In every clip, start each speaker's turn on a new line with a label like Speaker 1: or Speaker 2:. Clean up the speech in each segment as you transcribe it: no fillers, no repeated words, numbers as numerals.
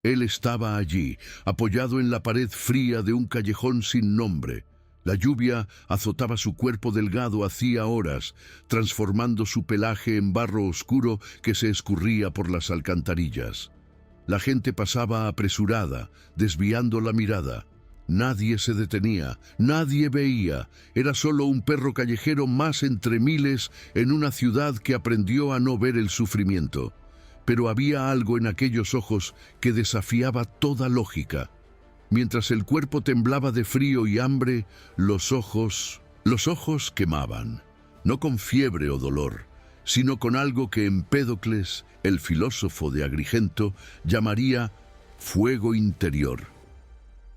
Speaker 1: Él estaba allí, apoyado en la pared fría de un callejón sin nombre. La lluvia azotaba su cuerpo delgado hacía horas, transformando su pelaje en barro oscuro que se escurría por las alcantarillas. La gente pasaba apresurada, desviando la mirada. Nadie se detenía, nadie veía. Era solo un perro callejero más entre miles en una ciudad que aprendió a no ver el sufrimiento. Pero había algo en aquellos ojos que desafiaba toda lógica. Mientras el cuerpo temblaba de frío y hambre, los ojos quemaban, no con fiebre o dolor, sino con algo que Empédocles, el filósofo de Agrigento, llamaría fuego interior.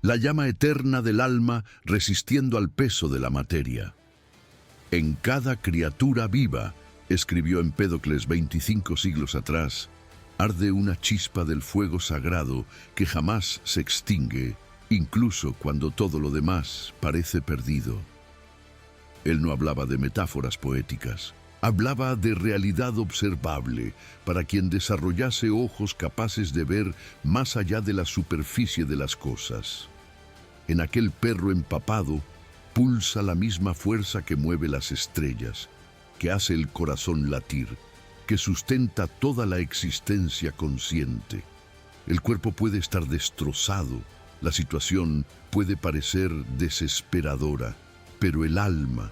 Speaker 1: La llama eterna del alma resistiendo al peso de la materia. En cada criatura viva, escribió Empédocles 25 siglos atrás, arde una chispa del fuego sagrado que jamás se extingue, incluso cuando todo lo demás parece perdido. Él no hablaba de metáforas poéticas, hablaba de realidad observable para quien desarrollase ojos capaces de ver más allá de la superficie de las cosas. En aquel perro empapado pulsa la misma fuerza que mueve las estrellas, que hace el corazón latir, que sustenta toda la existencia consciente. El cuerpo puede estar destrozado, la situación puede parecer desesperadora, pero el alma,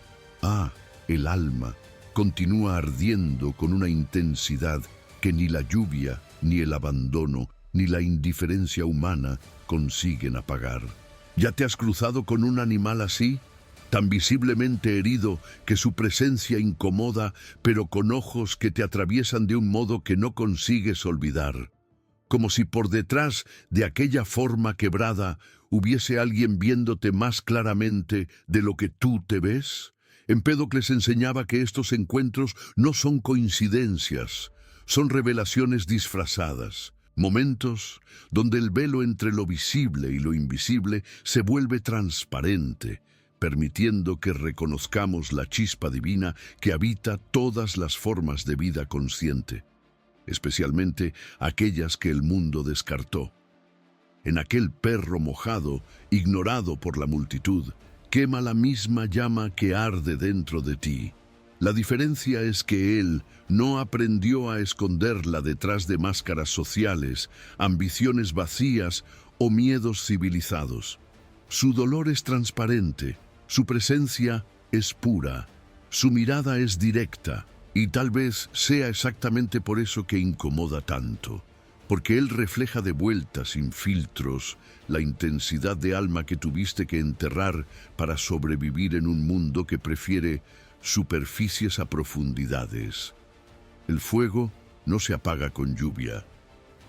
Speaker 1: el alma, continúa ardiendo con una intensidad que ni la lluvia, ni el abandono, ni la indiferencia humana consiguen apagar. ¿Ya te has cruzado con un animal así? Tan visiblemente herido que su presencia incomoda, pero con ojos que te atraviesan de un modo que no consigues olvidar. Como si por detrás de aquella forma quebrada hubiese alguien viéndote más claramente de lo que tú te ves. Empédocles enseñaba que estos encuentros no son coincidencias, son revelaciones disfrazadas, momentos donde el velo entre lo visible y lo invisible se vuelve transparente, permitiendo que reconozcamos la chispa divina que habita todas las formas de vida consciente, especialmente aquellas que el mundo descartó. En aquel perro mojado, ignorado por la multitud, quema la misma llama que arde dentro de ti. La diferencia es que él no aprendió a esconderla detrás de máscaras sociales, ambiciones vacías o miedos civilizados. Su dolor es transparente, su presencia es pura, su mirada es directa, y tal vez sea exactamente por eso que incomoda tanto, porque él refleja de vuelta sin filtros la intensidad de alma que tuviste que enterrar para sobrevivir en un mundo que prefiere superficies a profundidades. El fuego no se apaga con lluvia,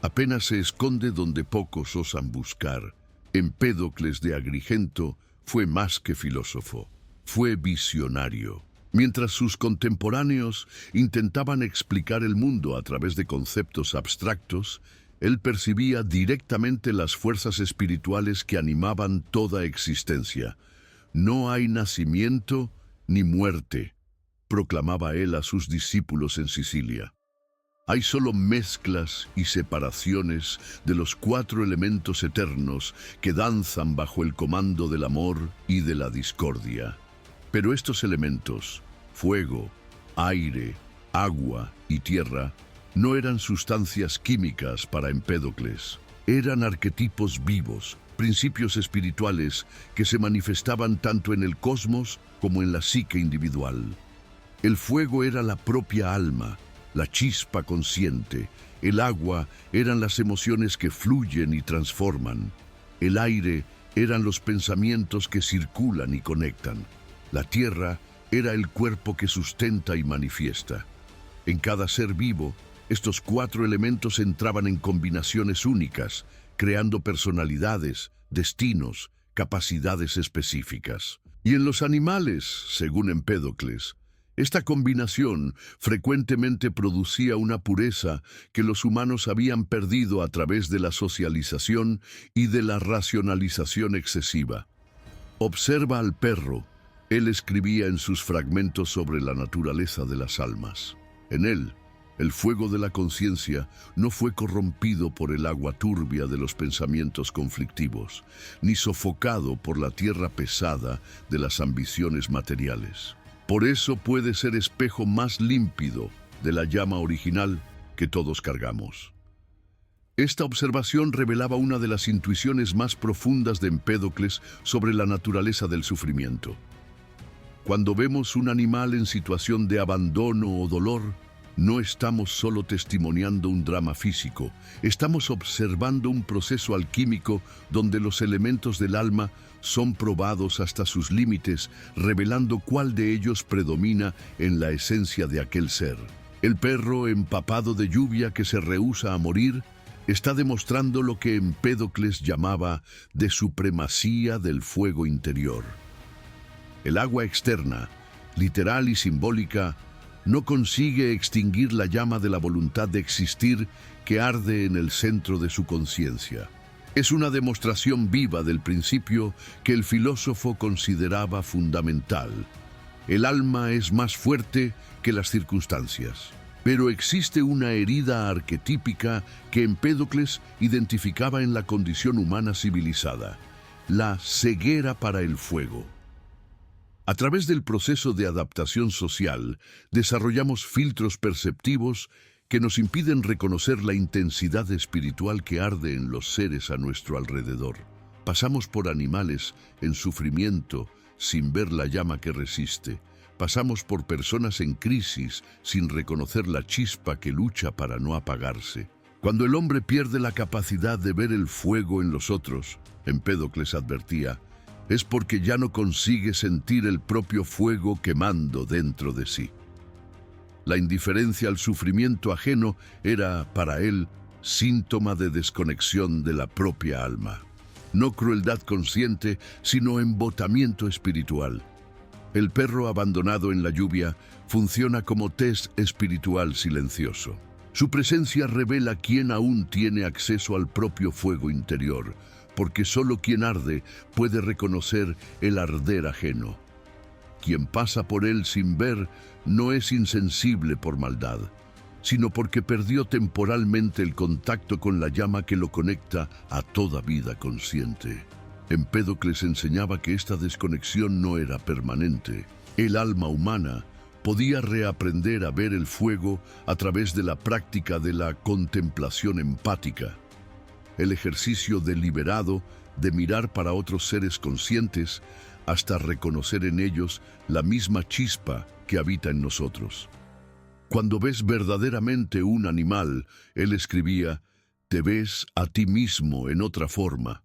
Speaker 1: apenas se esconde donde pocos osan buscar. Empédocles de Agrigento fue más que filósofo, fue visionario. Mientras sus contemporáneos intentaban explicar el mundo a través de conceptos abstractos, él percibía directamente las fuerzas espirituales que animaban toda existencia. No hay nacimiento ni muerte, proclamaba él a sus discípulos en Sicilia. Hay solo mezclas y separaciones de los 4 elementos eternos que danzan bajo el comando del amor y de la discordia. Pero estos elementos, fuego, aire, agua y tierra, no eran sustancias químicas para Empédocles. Eran arquetipos vivos, principios espirituales que se manifestaban tanto en el cosmos como en la psique individual. El fuego era la propia alma, la chispa consciente. El agua eran las emociones que fluyen y transforman. El aire eran los pensamientos que circulan y conectan. La tierra era el cuerpo que sustenta y manifiesta. En cada ser vivo, estos 4 elementos entraban en combinaciones únicas, creando personalidades, destinos, capacidades específicas. Y en los animales, según Empédocles, esta combinación frecuentemente producía una pureza que los humanos habían perdido a través de la socialización y de la racionalización excesiva. Observa al perro. Él escribía en sus fragmentos sobre la naturaleza de las almas. En él, El fuego de la conciencia no fue corrompido por el agua turbia de los pensamientos conflictivos, ni sofocado por la tierra pesada de las ambiciones materiales. Por eso puede ser espejo más límpido de la llama original que todos cargamos. Esta observación revelaba una de las intuiciones más profundas de Empédocles sobre la naturaleza del sufrimiento. Cuando vemos un animal en situación de abandono o dolor, no estamos solo testimoniando un drama físico, estamos observando un proceso alquímico donde los elementos del alma son probados hasta sus límites, revelando cuál de ellos predomina en la esencia de aquel ser. El perro empapado de lluvia que se rehúsa a morir está demostrando lo que Empédocles llamaba de supremacía del fuego interior. El agua externa, literal y simbólica, no consigue extinguir la llama de la voluntad de existir que arde en el centro de su conciencia. Es una demostración viva del principio que el filósofo consideraba fundamental. El alma es más fuerte que las circunstancias. Pero existe una herida arquetípica que Empédocles identificaba en la condición humana civilizada: la ceguera para el fuego. A través del proceso de adaptación social, desarrollamos filtros perceptivos que nos impiden reconocer la intensidad espiritual que arde en los seres a nuestro alrededor. Pasamos por animales en sufrimiento sin ver la llama que resiste. Pasamos por personas en crisis sin reconocer la chispa que lucha para no apagarse. Cuando el hombre pierde la capacidad de ver el fuego en los otros, Empédocles advertía, es porque ya no consigue sentir el propio fuego quemando dentro de sí. La indiferencia al sufrimiento ajeno era, para él, síntoma de desconexión de la propia alma. No crueldad consciente, sino embotamiento espiritual. El perro abandonado en la lluvia funciona como test espiritual silencioso. Su presencia revela quién aún tiene acceso al propio fuego interior, porque solo quien arde puede reconocer el arder ajeno. Quien pasa por él sin ver no es insensible por maldad, sino porque perdió temporalmente el contacto con la llama que lo conecta a toda vida consciente. Empédocles enseñaba que esta desconexión no era permanente. El alma humana podía reaprender a ver el fuego a través de la práctica de la contemplación empática, el ejercicio deliberado de mirar para otros seres conscientes hasta reconocer en ellos la misma chispa que habita en nosotros. Cuando ves verdaderamente un animal, él escribía, te ves a ti mismo en otra forma.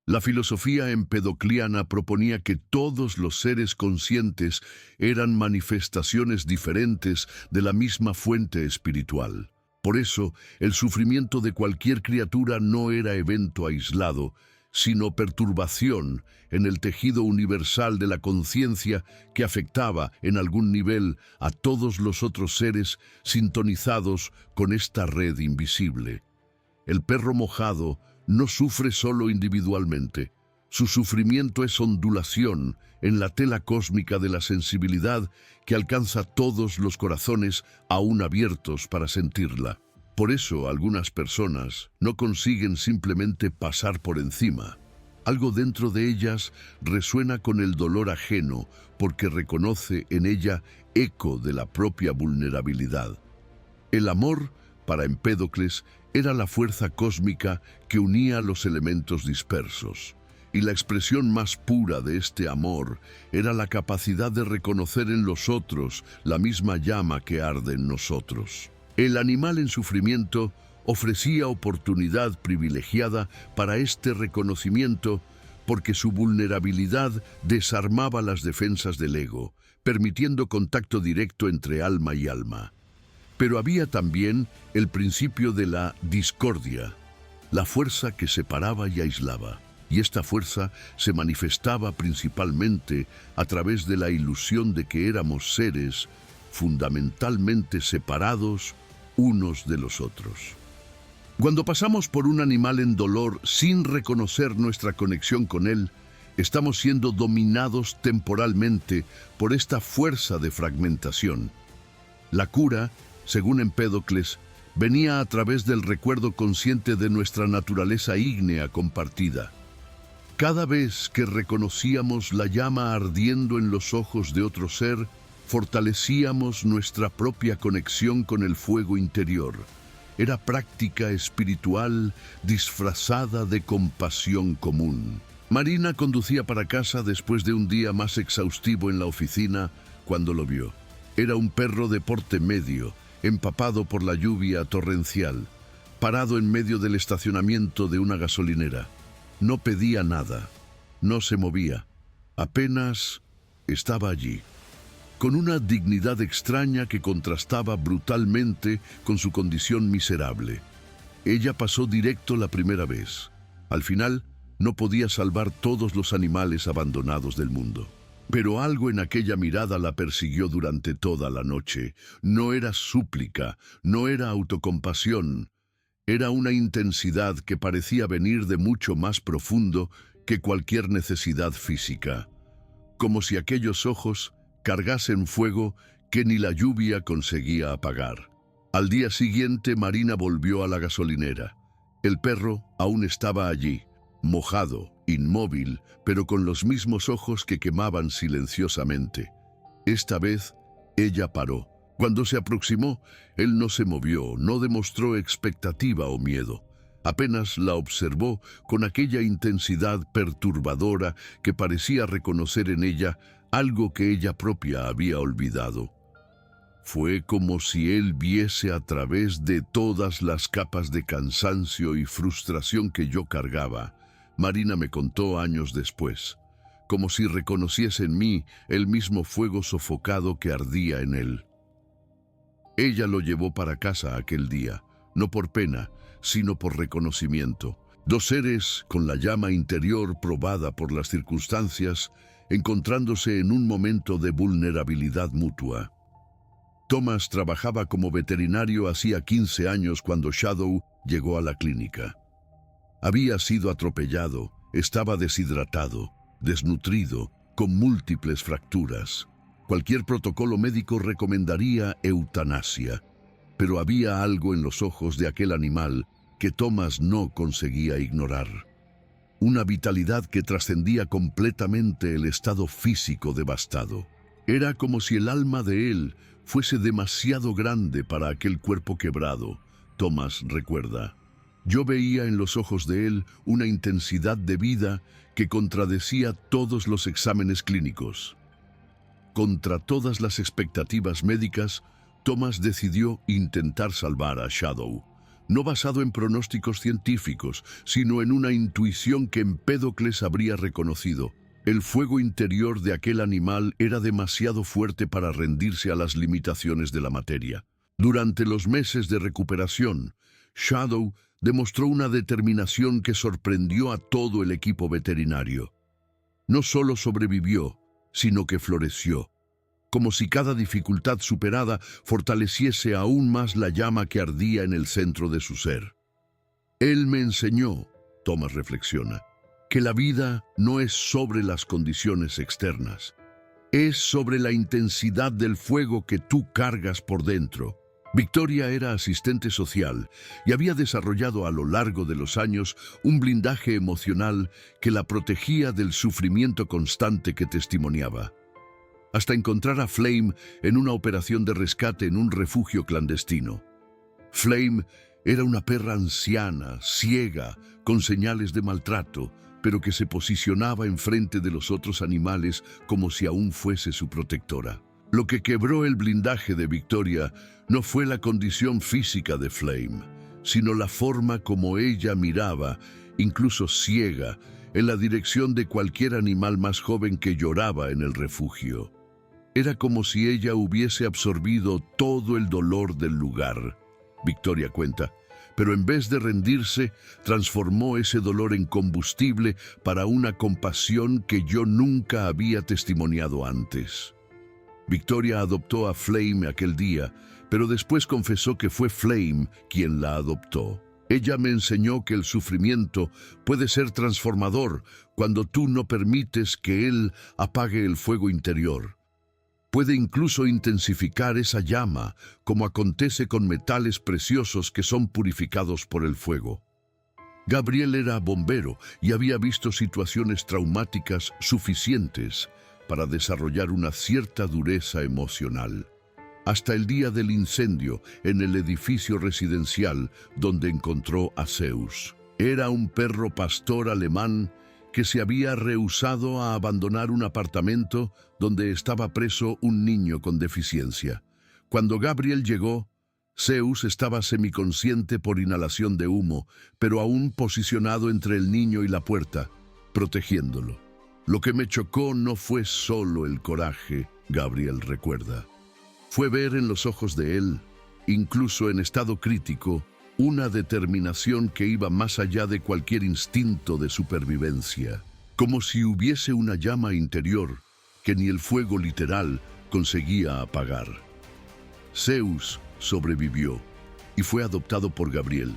Speaker 1: La filosofía empedocliana proponía que todos los seres conscientes eran manifestaciones diferentes de la misma fuente espiritual. Por eso, el sufrimiento de cualquier criatura no era evento aislado, sino perturbación en el tejido universal de la conciencia que afectaba en algún nivel a todos los otros seres sintonizados con esta red invisible. El perro mojado no sufre solo individualmente. Su sufrimiento es ondulación en la tela cósmica de la sensibilidad que alcanza todos los corazones aún abiertos para sentirla. Por eso algunas personas no consiguen simplemente pasar por encima. Algo dentro de ellas resuena con el dolor ajeno porque reconoce en ella eco de la propia vulnerabilidad. El amor, para Empédocles, era la fuerza cósmica que unía los elementos dispersos. Y la expresión más pura de este amor era la capacidad de reconocer en los otros la misma llama que arde en nosotros. El animal en sufrimiento ofrecía oportunidad privilegiada para este reconocimiento porque su vulnerabilidad desarmaba las defensas del ego, permitiendo contacto directo entre alma y alma. Pero había también el principio de la discordia, la fuerza que separaba y aislaba. Y esta fuerza se manifestaba principalmente a través de la ilusión de que éramos seres fundamentalmente separados unos de los otros. Cuando pasamos por un animal en dolor sin reconocer nuestra conexión con él, estamos siendo dominados temporalmente por esta fuerza de fragmentación. La cura según Empédocles, venía a través del recuerdo consciente de nuestra naturaleza ígnea compartida. Cada vez que reconocíamos la llama ardiendo en los ojos de otro ser, fortalecíamos nuestra propia conexión con el fuego interior. Era práctica espiritual disfrazada de compasión común. Marina conducía para casa después de un día más exhaustivo en la oficina cuando lo vio. Era un perro de porte medio, empapado por la lluvia torrencial, parado en medio del estacionamiento de una gasolinera. No pedía nada, no se movía, apenas estaba allí, con una dignidad extraña que contrastaba brutalmente con su condición miserable. Ella pasó directo la primera vez. Al final, no podía salvar todos los animales abandonados del mundo. Pero algo en aquella mirada la persiguió durante toda la noche. No era súplica, no era autocompasión. Era una intensidad que parecía venir de mucho más profundo que cualquier necesidad física. Como si aquellos ojos cargasen fuego que ni la lluvia conseguía apagar. Al día siguiente, Marina volvió a la gasolinera. El perro aún estaba allí, mojado, inmóvil, pero con los mismos ojos que quemaban silenciosamente. Esta vez, ella paró. Cuando se aproximó, él no se movió, no demostró expectativa o miedo. Apenas la observó con aquella intensidad perturbadora que parecía reconocer en ella algo que ella propia había olvidado. Fue como si él viese a través de todas las capas de cansancio y frustración que yo cargaba. Marina me contó años después, como si reconociese en mí el mismo fuego sofocado que ardía en él. Ella lo llevó para casa aquel día, no por pena, sino por reconocimiento. Dos seres con la llama interior probada por las circunstancias, encontrándose en un momento de vulnerabilidad mutua. Thomas trabajaba como veterinario hacía 15 años cuando Shadow llegó a la clínica. Había sido atropellado, estaba deshidratado, desnutrido, con múltiples fracturas. Cualquier protocolo médico recomendaría eutanasia, pero había algo en los ojos de aquel animal que Thomas no conseguía ignorar. Una vitalidad que trascendía completamente el estado físico devastado. Era como si el alma de él fuese demasiado grande para aquel cuerpo quebrado, Thomas recuerda. Yo veía en los ojos de él una intensidad de vida que contradecía todos los exámenes clínicos. Contra todas las expectativas médicas, Thomas decidió intentar salvar a Shadow, no basado en pronósticos científicos, sino en una intuición que Empédocles habría reconocido. El fuego interior de aquel animal era demasiado fuerte para rendirse a las limitaciones de la materia. Durante los meses de recuperación, Shadow demostró una determinación que sorprendió a todo el equipo veterinario. No solo sobrevivió, sino que floreció, como si cada dificultad superada fortaleciese aún más la llama que ardía en el centro de su ser. Él me enseñó, Thomas reflexiona, que la vida no es sobre las condiciones externas, es sobre la intensidad del fuego que tú cargas por dentro. Victoria era asistente social y había desarrollado a lo largo de los años un blindaje emocional que la protegía del sufrimiento constante que testimoniaba. Hasta encontrar a Flame en una operación de rescate en un refugio clandestino. Flame era una perra anciana, ciega, con señales de maltrato, pero que se posicionaba enfrente de los otros animales como si aún fuese su protectora. Lo que quebró el blindaje de Victoria no fue la condición física de Flame, sino la forma como ella miraba, incluso ciega, en la dirección de cualquier animal más joven que lloraba en el refugio. Era como si ella hubiese absorbido todo el dolor del lugar, Victoria cuenta, pero en vez de rendirse, transformó ese dolor en combustible para una compasión que yo nunca había testimoniado antes. Victoria adoptó a Flame aquel día, pero después confesó que fue Flame quien la adoptó. Ella me enseñó que el sufrimiento puede ser transformador cuando tú no permites que él apague el fuego interior. Puede incluso intensificar esa llama, como acontece con metales preciosos que son purificados por el fuego. Gabriel era bombero y había visto situaciones traumáticas suficientes para desarrollar una cierta dureza emocional. Hasta el día del incendio en el edificio residencial donde encontró a Zeus. Era un perro pastor alemán que se había rehusado a abandonar un apartamento donde estaba preso un niño con deficiencia. Cuando Gabriel llegó, Zeus estaba semiconsciente por inhalación de humo, pero aún posicionado entre el niño y la puerta, protegiéndolo. Lo que me chocó no fue solo el coraje, Gabriel recuerda. Fue ver en los ojos de él, incluso en estado crítico, una determinación que iba más allá de cualquier instinto de supervivencia, como si hubiese una llama interior que ni el fuego literal conseguía apagar. Zeus sobrevivió y fue adoptado por Gabriel,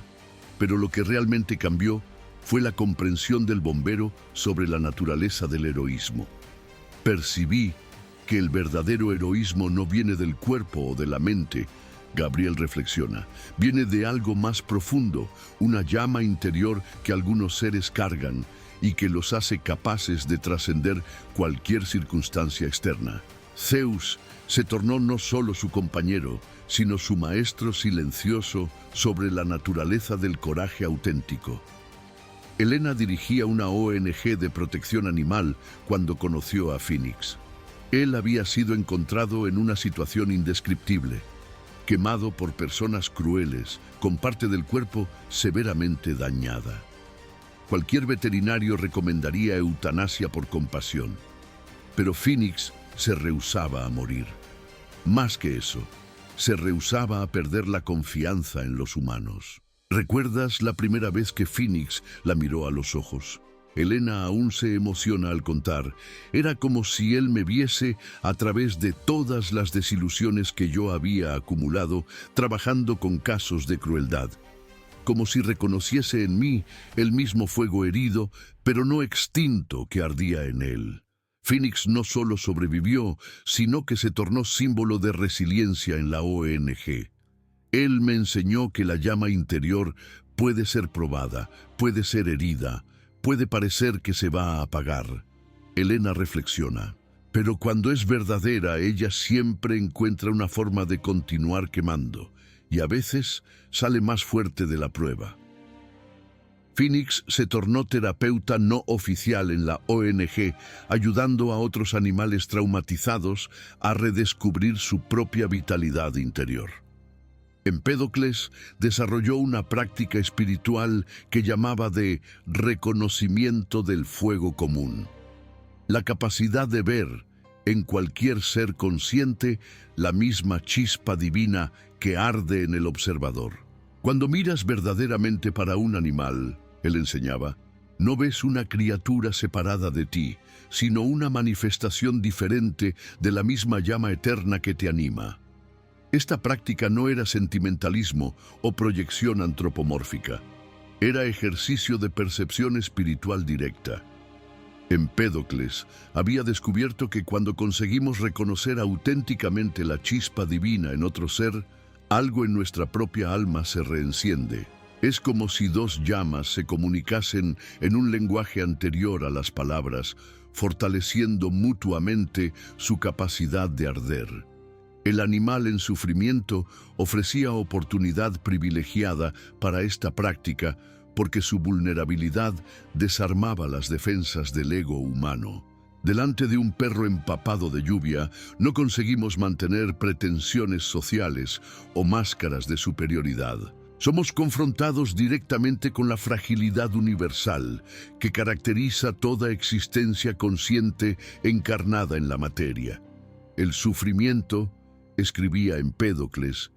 Speaker 1: pero lo que realmente cambió fue la comprensión del bombero sobre la naturaleza del heroísmo. Percibí que el verdadero heroísmo no viene del cuerpo o de la mente, Gabriel reflexiona, viene de algo más profundo, una llama interior que algunos seres cargan y que los hace capaces de trascender cualquier circunstancia externa. Zeus se tornó no solo su compañero, sino su maestro silencioso sobre la naturaleza del coraje auténtico. Helena dirigía una ONG de protección animal cuando conoció a Phoenix. Él había sido encontrado en una situación indescriptible, quemado por personas crueles, con parte del cuerpo severamente dañada. Cualquier veterinario recomendaría eutanasia por compasión, pero Phoenix se rehusaba a morir. Más que eso, se rehusaba a perder la confianza en los humanos. ¿Recuerdas la primera vez que Phoenix la miró a los ojos? Helena aún se emociona al contar. Era como si él me viese a través de todas las desilusiones que yo había acumulado trabajando con casos de crueldad. Como si reconociese en mí el mismo fuego herido, pero no extinto que ardía en él. Phoenix no solo sobrevivió, sino que se tornó símbolo de resiliencia en la ONG. Él me enseñó que la llama interior puede ser probada, puede ser herida, puede parecer que se va a apagar. Helena reflexiona, pero cuando es verdadera, ella siempre encuentra una forma de continuar quemando, y a veces sale más fuerte de la prueba. Phoenix se tornó terapeuta no oficial en la ONG, ayudando a otros animales traumatizados a redescubrir su propia vitalidad interior. Empédocles desarrolló una práctica espiritual que llamaba de reconocimiento del fuego común. La capacidad de ver en cualquier ser consciente la misma chispa divina que arde en el observador. Cuando miras verdaderamente para un animal, él enseñaba, no ves una criatura separada de ti, sino una manifestación diferente de la misma llama eterna que te anima. Esta práctica no era sentimentalismo o proyección antropomórfica. Era ejercicio de percepción espiritual directa. Empédocles había descubierto que cuando conseguimos reconocer auténticamente la chispa divina en otro ser, algo en nuestra propia alma se reenciende. Es como si dos llamas se comunicasen en un lenguaje anterior a las palabras, fortaleciendo mutuamente su capacidad de arder. El animal en sufrimiento ofrecía oportunidad privilegiada para esta práctica porque su vulnerabilidad desarmaba las defensas del ego humano. Delante de un perro empapado de lluvia, no conseguimos mantener pretensiones sociales o máscaras de superioridad. Somos confrontados directamente con la fragilidad universal que caracteriza toda existencia consciente encarnada en la materia. El sufrimiento, escribía Empédocles,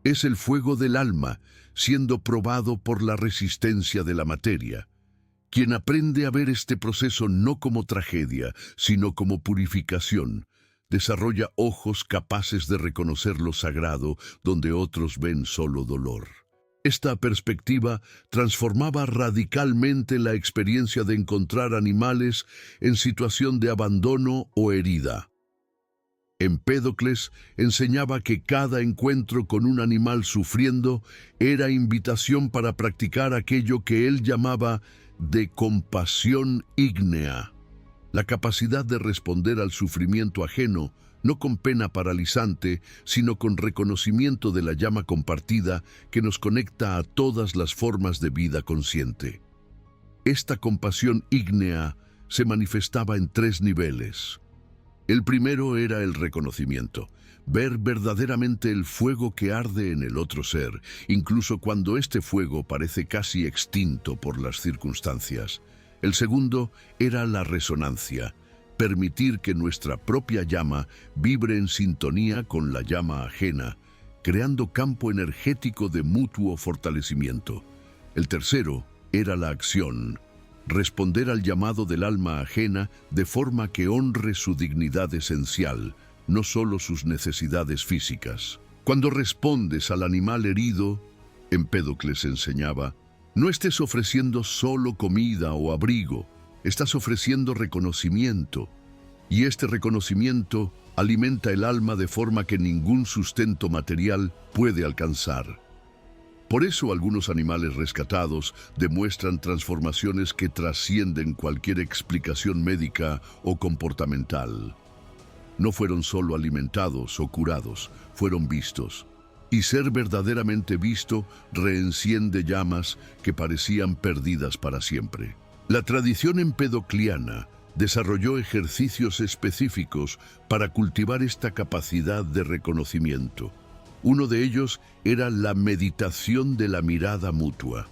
Speaker 1: es el fuego del alma siendo probado por la resistencia de la materia. Quien aprende a ver este proceso no como tragedia, sino como purificación, desarrolla ojos capaces de reconocer lo sagrado donde otros ven solo dolor. Esta perspectiva transformaba radicalmente la experiencia de encontrar animales en situación de abandono o herida. Empédocles enseñaba que cada encuentro con un animal sufriendo era invitación para practicar aquello que él llamaba de compasión ígnea, la capacidad de responder al sufrimiento ajeno, no con pena paralizante, sino con reconocimiento de la llama compartida que nos conecta a todas las formas de vida consciente. Esta compasión ígnea se manifestaba en 3 niveles. El primero era el reconocimiento, ver verdaderamente el fuego que arde en el otro ser, incluso cuando este fuego parece casi extinto por las circunstancias. El segundo era la resonancia, permitir que nuestra propia llama vibre en sintonía con la llama ajena, creando campo energético de mutuo fortalecimiento. El tercero era la acción, responder al llamado del alma ajena de forma que honre su dignidad esencial, no solo sus necesidades físicas. Cuando respondes al animal herido, Empédocles enseñaba, no estés ofreciendo solo comida o abrigo, estás ofreciendo reconocimiento, y este reconocimiento alimenta el alma de forma que ningún sustento material puede alcanzar. Por eso algunos animales rescatados demuestran transformaciones que trascienden cualquier explicación médica o comportamental. No fueron solo alimentados o curados, fueron vistos. Y ser verdaderamente visto reenciende llamas que parecían perdidas para siempre. La tradición empedocliana desarrolló ejercicios específicos para cultivar esta capacidad de reconocimiento. Uno de ellos era la meditación de la mirada mutua.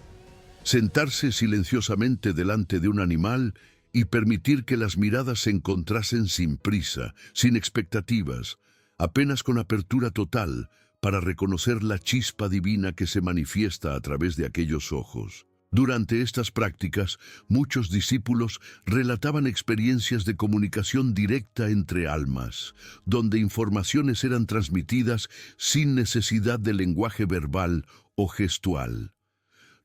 Speaker 1: Sentarse silenciosamente delante de un animal y permitir que las miradas se encontrasen sin prisa, sin expectativas, apenas con apertura total para reconocer la chispa divina que se manifiesta a través de aquellos ojos. Durante estas prácticas, muchos discípulos relataban experiencias de comunicación directa entre almas, donde informaciones eran transmitidas sin necesidad de lenguaje verbal o gestual.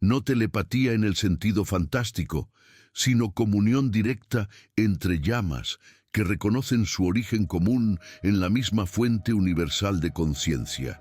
Speaker 1: No telepatía en el sentido fantástico, sino comunión directa entre llamas que reconocen su origen común en la misma fuente universal de conciencia.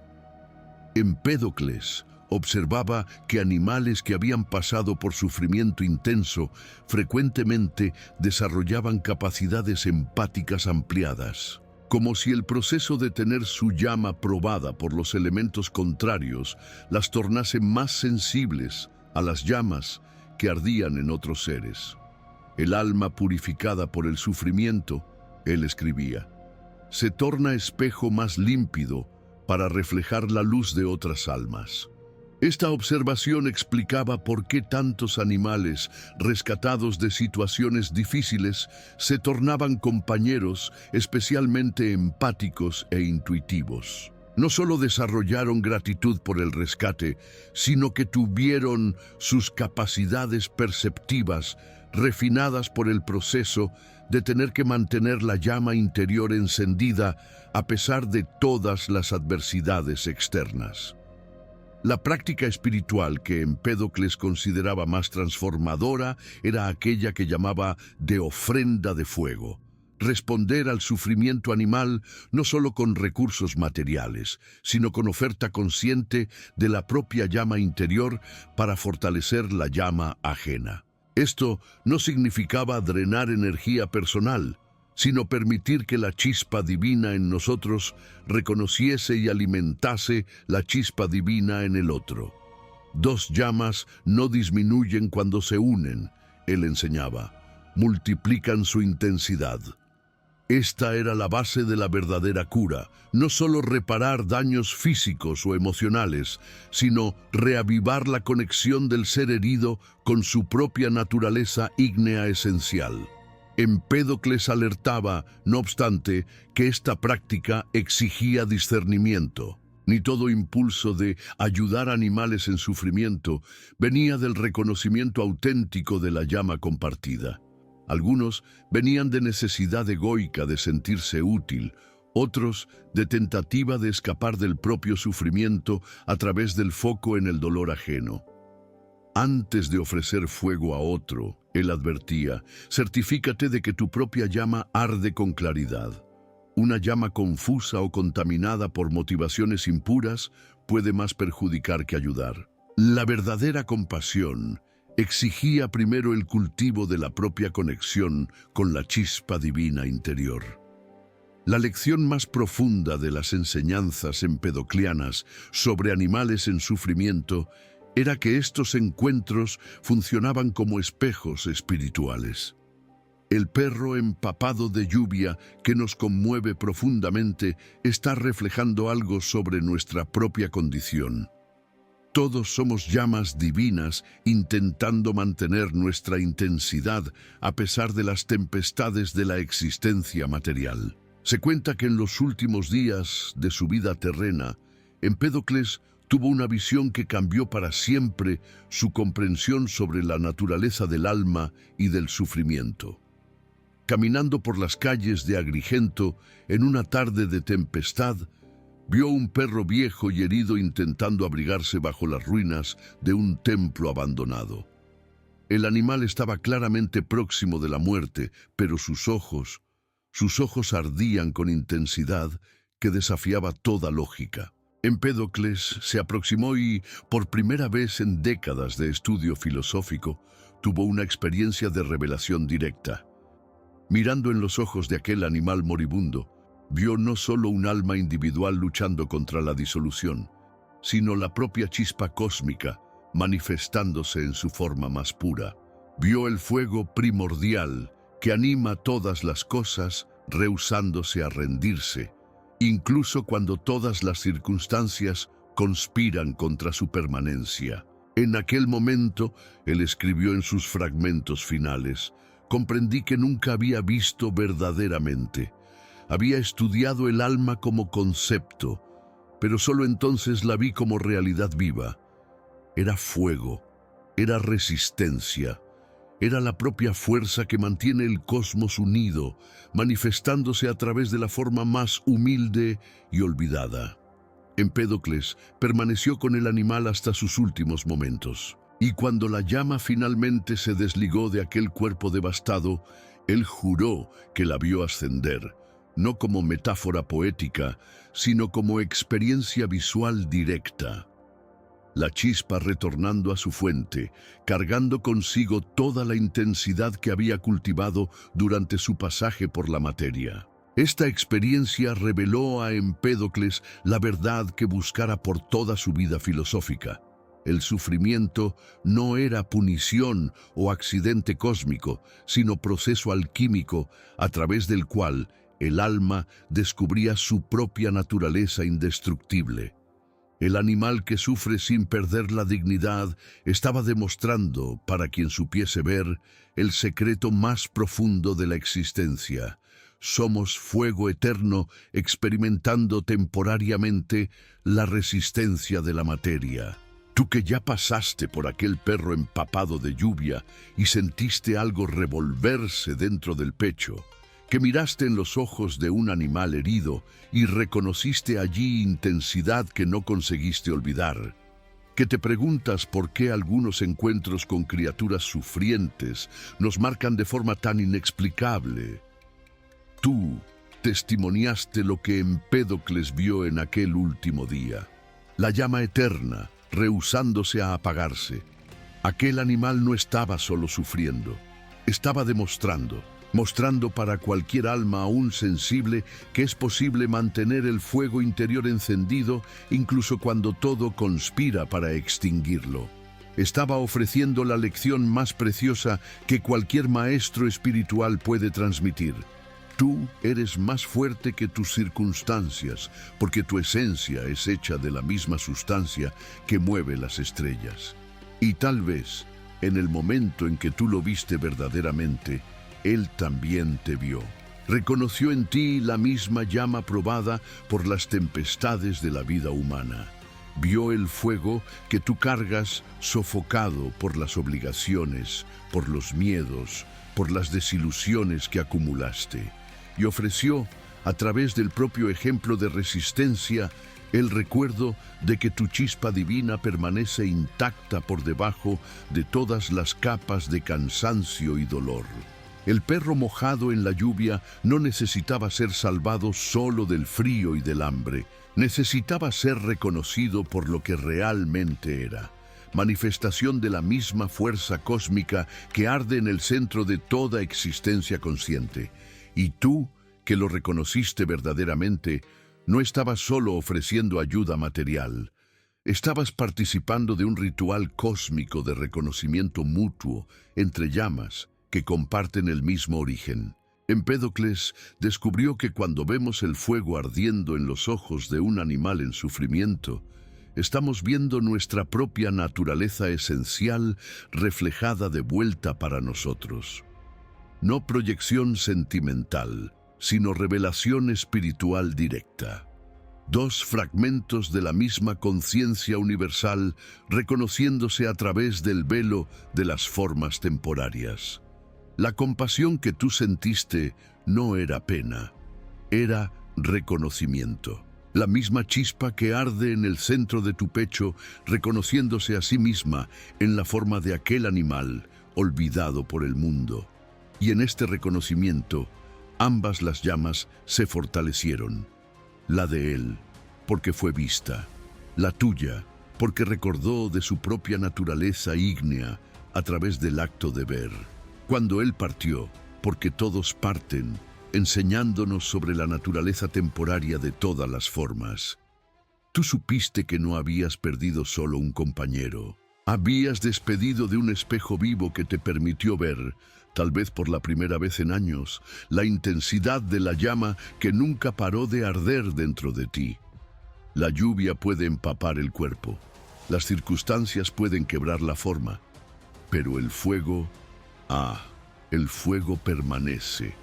Speaker 1: Empédocles observaba que animales que habían pasado por sufrimiento intenso frecuentemente desarrollaban capacidades empáticas ampliadas, como si el proceso de tener su llama probada por los elementos contrarios las tornase más sensibles a las llamas que ardían en otros seres. El alma purificada por el sufrimiento, él escribía, se torna espejo más límpido para reflejar la luz de otras almas. Esta observación explicaba por qué tantos animales rescatados de situaciones difíciles se tornaban compañeros especialmente empáticos e intuitivos. No solo desarrollaron gratitud por el rescate, sino que tuvieron sus capacidades perceptivas refinadas por el proceso de tener que mantener la llama interior encendida a pesar de todas las adversidades externas. La práctica espiritual que Empédocles consideraba más transformadora era aquella que llamaba de ofrenda de fuego. Responder al sufrimiento animal no solo con recursos materiales, sino con oferta consciente de la propia llama interior para fortalecer la llama ajena. Esto no significaba drenar energía personal, sino permitir que la chispa divina en nosotros reconociese y alimentase la chispa divina en el otro. Dos llamas no disminuyen cuando se unen, él enseñaba, multiplican su intensidad. Esta era la base de la verdadera cura, no solo reparar daños físicos o emocionales, sino reavivar la conexión del ser herido con su propia naturaleza ígnea esencial. Empédocles alertaba, no obstante, que esta práctica exigía discernimiento. Ni todo impulso de ayudar a animales en sufrimiento venía del reconocimiento auténtico de la llama compartida. Algunos venían de necesidad egoica de sentirse útil, otros de tentativa de escapar del propio sufrimiento a través del foco en el dolor ajeno. Antes de ofrecer fuego a otro, él advertía, certifícate de que tu propia llama arde con claridad. Una llama confusa o contaminada por motivaciones impuras puede más perjudicar que ayudar. La verdadera compasión exigía primero el cultivo de la propia conexión con la chispa divina interior. La lección más profunda de las enseñanzas empedoclianas sobre animales en sufrimiento era que estos encuentros funcionaban como espejos espirituales. El perro empapado de lluvia que nos conmueve profundamente está reflejando algo sobre nuestra propia condición. Todos somos llamas divinas intentando mantener nuestra intensidad a pesar de las tempestades de la existencia material. Se cuenta que en los últimos días de su vida terrena, Empédocles tuvo una visión que cambió para siempre su comprensión sobre la naturaleza del alma y del sufrimiento. Caminando por las calles de Agrigento en una tarde de tempestad, vio un perro viejo y herido intentando abrigarse bajo las ruinas de un templo abandonado. El animal estaba claramente próximo de la muerte, pero sus ojos ardían con intensidad que desafiaba toda lógica. Empédocles se aproximó y, por primera vez en décadas de estudio filosófico, tuvo una experiencia de revelación directa. Mirando en los ojos de aquel animal moribundo, vio no solo un alma individual luchando contra la disolución, sino la propia chispa cósmica manifestándose en su forma más pura. Vio el fuego primordial que anima todas las cosas, rehusándose a rendirse, incluso cuando todas las circunstancias conspiran contra su permanencia. En aquel momento, él escribió en sus fragmentos finales: comprendí que nunca había visto verdaderamente. Había estudiado el alma como concepto, pero solo entonces la vi como realidad viva. Era fuego, era resistencia, era la propia fuerza que mantiene el cosmos unido, manifestándose a través de la forma más humilde y olvidada. Empédocles permaneció con el animal hasta sus últimos momentos. Y cuando la llama finalmente se desligó de aquel cuerpo devastado, él juró que la vio ascender, no como metáfora poética, sino como experiencia visual directa. La chispa retornando a su fuente, cargando consigo toda la intensidad que había cultivado durante su pasaje por la materia. Esta experiencia reveló a Empédocles la verdad que buscara por toda su vida filosófica. El sufrimiento no era punición o accidente cósmico, sino proceso alquímico a través del cual el alma descubría su propia naturaleza indestructible. El animal que sufre sin perder la dignidad estaba demostrando, para quien supiese ver, el secreto más profundo de la existencia. Somos fuego eterno experimentando temporariamente la resistencia de la materia. Tú que ya pasaste por aquel perro empapado de lluvia y sentiste algo revolverse dentro del pecho, que miraste en los ojos de un animal herido y reconociste allí intensidad que no conseguiste olvidar, que te preguntas por qué algunos encuentros con criaturas sufrientes nos marcan de forma tan inexplicable. Tú testimoniaste lo que Empédocles vio en aquel último día, la llama eterna, rehusándose a apagarse. Aquel animal no estaba solo sufriendo, estaba mostrando para cualquier alma aún sensible que es posible mantener el fuego interior encendido incluso cuando todo conspira para extinguirlo. Estaba ofreciendo la lección más preciosa que cualquier maestro espiritual puede transmitir. Tú eres más fuerte que tus circunstancias, porque tu esencia es hecha de la misma sustancia que mueve las estrellas. Y tal vez, en el momento en que tú lo viste verdaderamente, Él también te vio. Reconoció en ti la misma llama probada por las tempestades de la vida humana. Vio el fuego que tú cargas sofocado por las obligaciones, por los miedos, por las desilusiones que acumulaste. Y ofreció, a través del propio ejemplo de resistencia, el recuerdo de que tu chispa divina permanece intacta por debajo de todas las capas de cansancio y dolor. El perro mojado en la lluvia no necesitaba ser salvado solo del frío y del hambre. Necesitaba ser reconocido por lo que realmente era, manifestación de la misma fuerza cósmica que arde en el centro de toda existencia consciente. Y tú, que lo reconociste verdaderamente, no estabas solo ofreciendo ayuda material. Estabas participando de un ritual cósmico de reconocimiento mutuo entre llamas que comparten el mismo origen. Empédocles descubrió que cuando vemos el fuego ardiendo en los ojos de un animal en sufrimiento, estamos viendo nuestra propia naturaleza esencial reflejada de vuelta para nosotros. No proyección sentimental, sino revelación espiritual directa. Dos fragmentos de la misma conciencia universal reconociéndose a través del velo de las formas temporarias. La compasión que tú sentiste no era pena, era reconocimiento. La misma chispa que arde en el centro de tu pecho, reconociéndose a sí misma en la forma de aquel animal olvidado por el mundo. Y en este reconocimiento, ambas las llamas se fortalecieron. La de él, porque fue vista. La tuya, porque recordó de su propia naturaleza ígnea a través del acto de ver. Cuando él partió, porque todos parten, enseñándonos sobre la naturaleza temporaria de todas las formas. Tú supiste que no habías perdido solo un compañero. Habías despedido de un espejo vivo que te permitió ver, tal vez por la primera vez en años, la intensidad de la llama que nunca paró de arder dentro de ti. La lluvia puede empapar el cuerpo, las circunstancias pueden quebrar la forma, pero el fuego, el fuego permanece,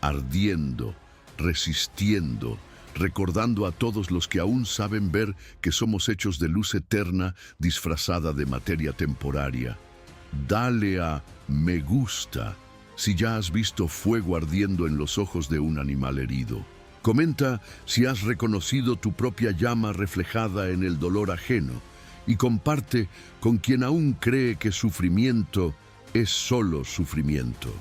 Speaker 1: ardiendo, resistiendo, recordando a todos los que aún saben ver que somos hechos de luz eterna disfrazada de materia temporaria. Dale a me gusta si ya has visto fuego ardiendo en los ojos de un animal herido. Comenta si has reconocido tu propia llama reflejada en el dolor ajeno y comparte con quien aún cree que sufrimiento es solo sufrimiento.